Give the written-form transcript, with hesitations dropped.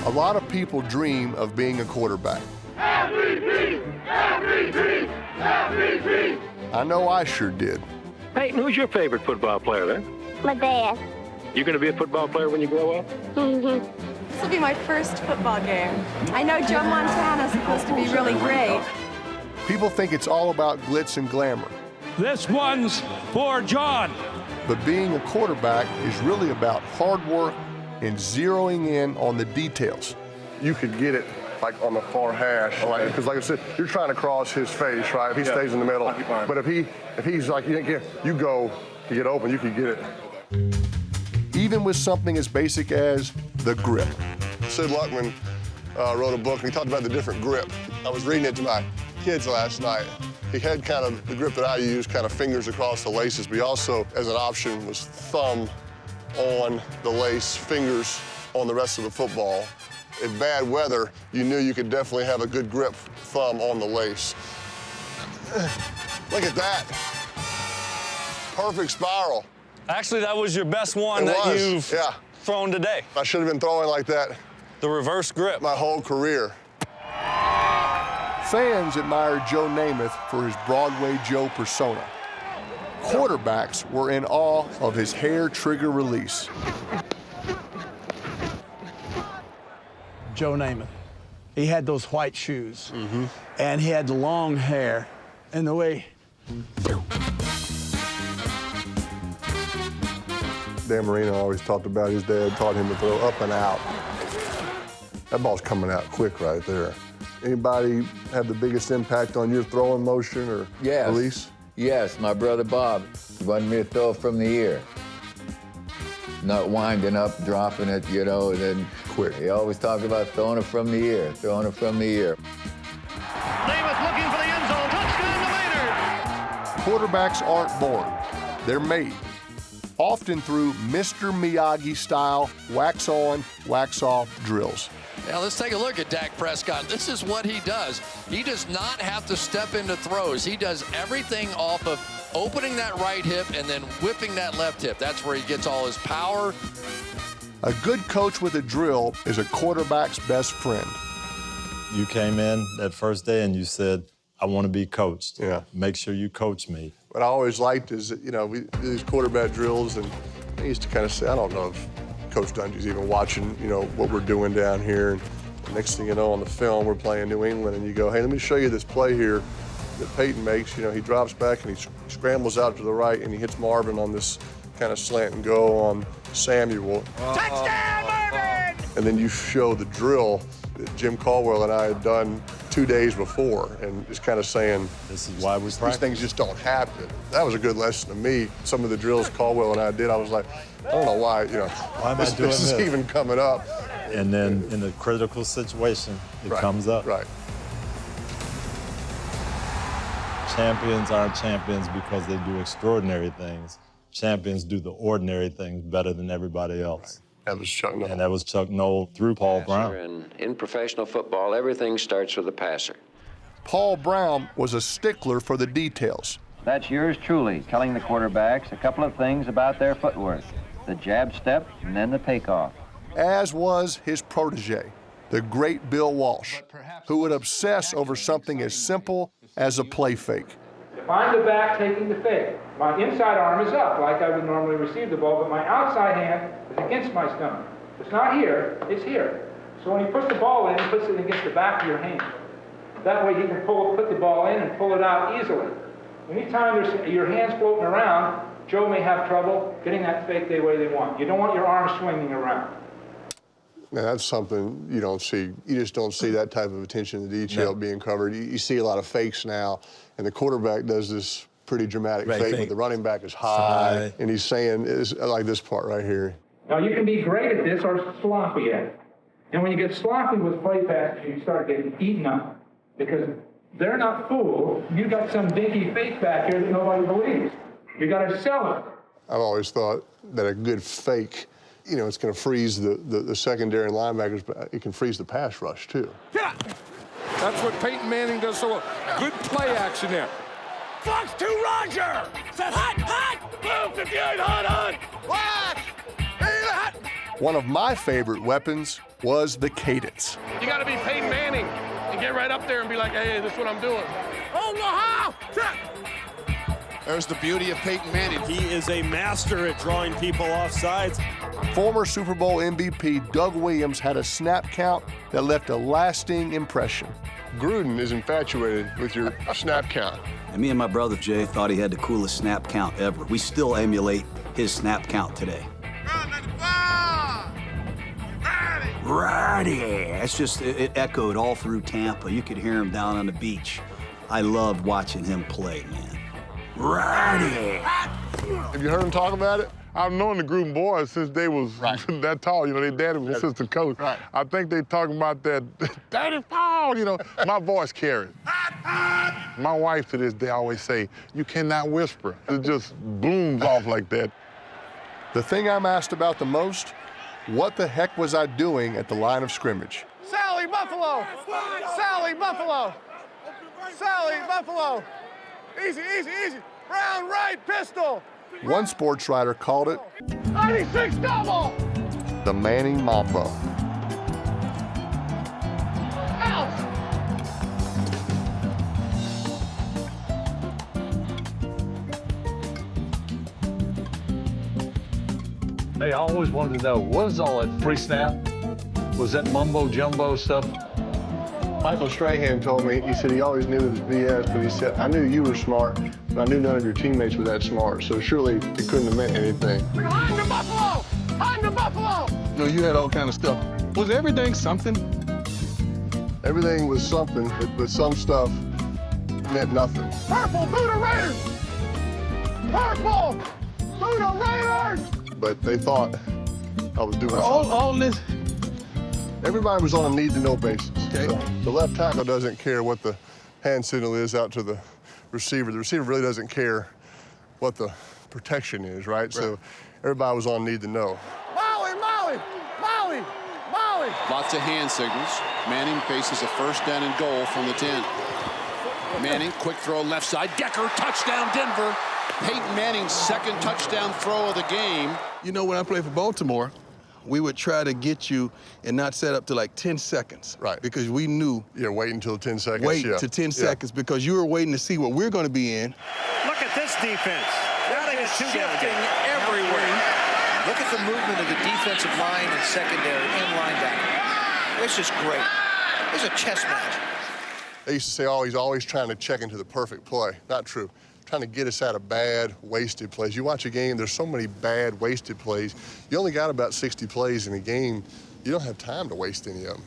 A lot of people dream of being a quarterback. MVP! MVP! MVP! I know I sure did. Peyton, who's your favorite football player then? My dad. You gonna be a football player when you grow up? Mm-hmm. This will be my first football game. I know Joe Montana's supposed to be really great. People think it's all about glitz and glamour. This one's for John. But being a quarterback is really about hard work and zeroing in on the details. You could get it like on the far hash, because like I said, you're trying to cross his face, right? If he stays in the middle. But if he's like, you go to get open, you can get it. Even with something as basic as the grip. Sid Luckman wrote a book, and he talked about the different grip. I was reading it to my kids last night. He had kind of the grip that I use, kind of fingers across the laces, but he also, as an option, was thumb on the lace, fingers on the rest of the football. In bad weather, you knew you could definitely have a good grip, thumb on the lace. Look at that. Perfect spiral. Actually, that was your best one that you've thrown today. I should have been throwing like that. The reverse grip. My whole career. Fans admired Joe Namath for his Broadway Joe persona. Quarterbacks were in awe of his hair trigger release. Joe Namath. He had those white shoes, and he had the long hair, and the way. Dan Marino always talked about his dad taught him to throw up and out. That ball's coming out quick right there. Anybody have the biggest impact on your throwing motion or release? Yes, my brother Bob. He wanted me to throw from the ear. Not winding up, dropping it, you know, and then quick. He always talked about throwing it from the ear, throwing it from the ear. Namath looking for the end zone. Touchdown to Maynard. Quarterbacks aren't born, they're made. Often through Mr. Miyagi-style wax-on, wax-off drills. Now let's take a look at Dak Prescott. This is what he does. He does not have to step into throws. He does everything off of opening that right hip and then whipping that left hip. That's where he gets all his power. A good coach with a drill is a quarterback's best friend. You came in that first day and you said, I want to be coached. Yeah. Make sure you coach me. What I always liked is that, you know, we do these quarterback drills, and I used to kind of say, I don't know if Coach Dungy's even watching, you know, what we're doing down here. And the next thing you know, on the film, we're playing New England, and you go, hey, let me show you this play here that Peyton makes. You know, he drops back and he scrambles out to the right, and he hits Marvin on this kind of slant and go on Samuel. Touchdown, Marvin! And then you show the drill that Jim Caldwell and I had done 2 days before, and just kind of saying, this is why we practice. These things just don't happen. That was a good lesson to me. Some of the drills Caldwell and I did, I was like, I don't know why, you know, why am I doing this is even coming up. And then in a critical situation, it comes up. Right. Champions aren't champions because they do extraordinary things. Champions do the ordinary things better than everybody else. Right. That was Chuck Noll. And that was Chuck Noll through Paul Brown. And in professional football, everything starts with a passer. Paul Brown was a stickler for the details. That's yours truly, telling the quarterbacks a couple of things about their footwork. The jab step and then the takeoff. As was his protege, the great Bill Walsh, who would obsess over something as simple as a play fake. If I'm the back taking the fake, my inside arm is up like I would normally receive the ball, but my outside hand is against my stomach. It's not here, it's here. So when you push the ball in, he puts it against the back of your hand. That way he can put the ball in and pull it out easily. Anytime there's your hand's floating around, Joe may have trouble getting that fake the way they want. You don't want your arm swinging around. Now, that's something you don't see. You just don't see that type of attention to detail being covered. You see a lot of fakes now, and the quarterback does this pretty dramatic fake, but the running back is high, and he's saying, I like this part right here. Now, you can be great at this or sloppy at it. And when you get sloppy with play passes, you start getting eaten up because they're not fooled. You've got some dinky fake back here that nobody believes. You got to sell it. I've always thought that a good fake, you know, it's going to freeze the secondary linebackers, but it can freeze the pass rush, too. Yeah! That's what Peyton Manning does so well. Good play action there. Fox to Roger! Says hot, hot! Move if you ain't hot, hot! What? Ain't hot! One of my favorite weapons was the cadence. You got to be Peyton Manning and get right up there and be like, hey, this is what I'm doing. Omaha! There's the beauty of Peyton Manning. He is a master at drawing people off sides. Former Super Bowl MVP Doug Williams had a snap count that left a lasting impression. Gruden is infatuated with your snap count. And me and my brother Jay thought he had the coolest snap count ever. We still emulate his snap count today. Righty! That's just, it echoed all through Tampa. You could hear him down on the beach. I loved watching him play, man. Righty! Have you heard him talk about it? I've known the Gruden boys since they was that tall. You know, their daddy was assistant coach. Right. I think they talking about that, Daddy Paul, you know. My voice carries. My wife to this day always say, you cannot whisper. It just booms off like that. The thing I'm asked about the most, what the heck was I doing at the line of scrimmage? Sally Buffalo! Sally Buffalo! Sally Buffalo! Easy, easy, easy. Round right pistol. One sports writer called it 96 double. the Manning Mambo. Out. Hey, I always wanted to know, what is all that free snap? Was that mumbo jumbo stuff? Michael Strahan told me, he said he always knew it was BS, but he said, I knew you were smart, but I knew none of your teammates were that smart, so surely it couldn't have meant anything. Behind the Buffalo! Behind the Buffalo! You know, you had all kind of stuff. Was everything something? Everything was something, but some stuff meant nothing. Purple Buddha Raiders! Purple Buddha Raiders! But they thought I was doing all this. Everybody was on a need-to-know basis. Okay. The left tackle doesn't care what the hand signal is out to the receiver. The receiver really doesn't care what the protection is, right? So everybody was on need-to-know. Molly, Molly, Molly, Molly! Lots of hand signals. Manning faces a first down and goal from the 10. Manning, quick throw left side. Decker, touchdown, Denver. Peyton Manning's second touchdown throw of the game. You know, when I played for Baltimore, we would try to get you and not set up to like 10 seconds. Right. Because we knew. Yeah, wait until 10 seconds. Wait to 10 seconds because you were waiting to see what we're going to be in. Look at this defense. Now they get shifting everywhere. Look at the movement of the defensive line and secondary and linebacker. It's just great. It's a chess match. They used to say, oh, he's always trying to check into the perfect play. Not true. Trying to get us out of bad, wasted plays. You watch a game, there's so many bad, wasted plays. You only got about 60 plays in a game. You don't have time to waste any of them.